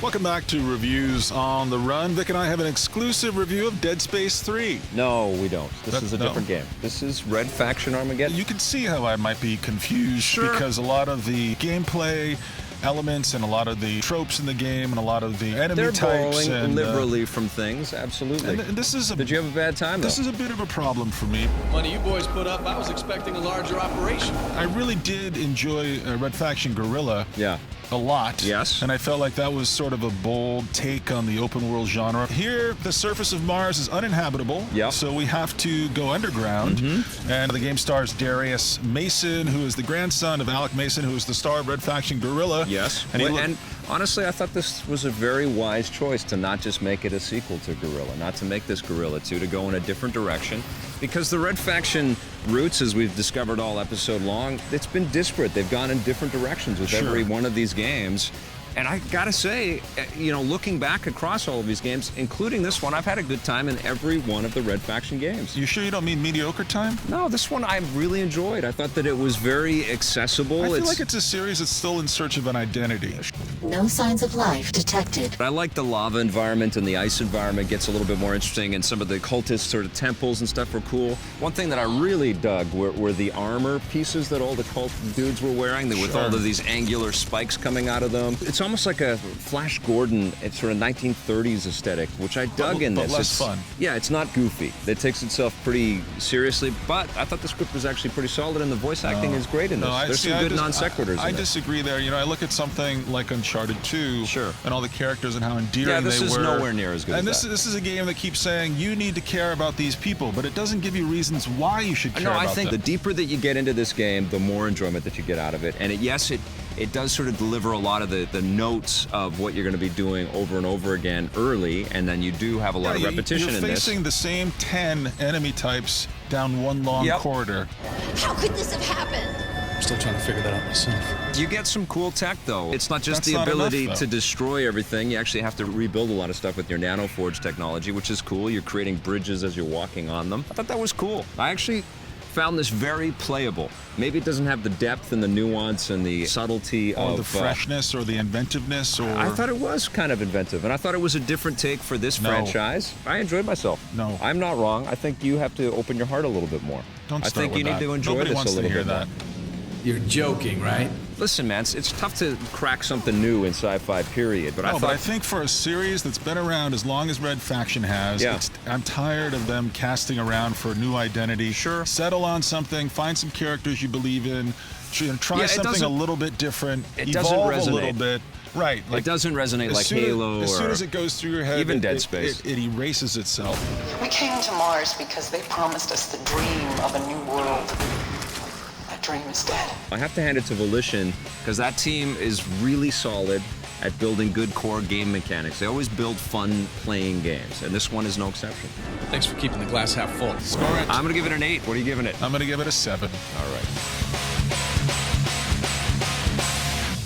Welcome back to Reviews on the Run. Vic and I have an exclusive review of Dead Space 3. No, we don't. This is a different game. This is Red Faction Armageddon. You can see how I might be confused because a lot of the gameplay elements and a lot of the tropes in the game and a lot of the enemy types. They're borrowing and, liberally from things, absolutely. And this is Did you have a bad time, though? This is a bit of a problem for me. Money you boys put up, I was expecting a larger operation. I really did enjoy Red Faction Guerrilla. Yeah. A lot. Yes. And I felt like that was sort of a bold take on the open world genre. Here, the surface of Mars is uninhabitable. Yep. So we have to go underground. And the game stars Darius Mason, who is the grandson of Alec Mason, who is the star of Red Faction Guerrilla. Yes. And, honestly, I thought this was a very wise choice to not just make it a sequel to Guerrilla, not to make this Guerrilla 2, to go in a different direction. Because the Red Faction roots, as we've discovered all episode long, it's been disparate. They've gone in different directions with every one of these games. And I gotta say, you know, looking back across all of these games, including this one, I've had a good time in every one of the Red Faction games. You sure you don't mean mediocre time? No, this one I really enjoyed. I thought that it was very accessible. I feel like it's a series that's still in search of an identity. No signs of life detected. I like the lava environment, and the ice environment gets a little bit more interesting, and some of the cultist sort of temples and stuff were cool. One thing that I really dug were the armor pieces that all the cult dudes were wearing, with all of these angular spikes coming out of them. It's almost like a Flash Gordon, it's sort of 1930s aesthetic, which I dug in this. But less fun. Yeah, it's not goofy. It takes itself pretty seriously, but I thought the script was actually pretty solid, and the voice acting is great in this. There's some good non sequiturs. I disagree there. You know, I look at something like Uncharted 2 and all the characters and how endearing they were. Yeah, this is nowhere near as good and as this is a game that keeps saying you need to care about these people, but it doesn't give you reasons why you should care about them. No, I think the deeper that you get into this game, the more enjoyment that you get out of it. And it does sort of deliver a lot of the notes of what you're going to be doing over and over again early, and then you do have a lot of repetition in this. You're facing the same 10 enemy types down one long corridor. How could this have happened? I'm still trying to figure that out myself. You get some cool tech, though. It's not just the ability to destroy everything. You actually have to rebuild a lot of stuff with your nanoforge technology, which is cool. You're creating bridges as you're walking on them. I thought that was cool. I actually found this very playable. Maybe it doesn't have the depth and the nuance and the subtlety or the freshness or the inventiveness. Or I thought it was kind of inventive, and I thought it was a different take for this franchise. I enjoyed myself. No, I'm not wrong. I think you have to open your heart a little bit more. Don't start I think you need to enjoy Nobody this wants a little to hear bit that. more. You're joking, right? Listen, man, it's tough to crack something new in sci-fi, period. But but I think for a series that's been around as long as Red Faction has, I'm tired of them casting around for a new identity. Sure. Settle on something, find some characters you believe in, try something a little bit different, evolve a little bit. Right. Like, it doesn't resonate like Halo as soon as it goes through your head, even Dead Space. It erases itself. We came to Mars because they promised us the dream of a new world. That dream is dead. I have to hand it to Volition, because that team is really solid at building good core game mechanics. They always build fun playing games, and this one is no exception. Thanks for keeping the glass half full. Score it. I'm going to give it an 8. What are you giving it? I'm going to give it a 7. All right.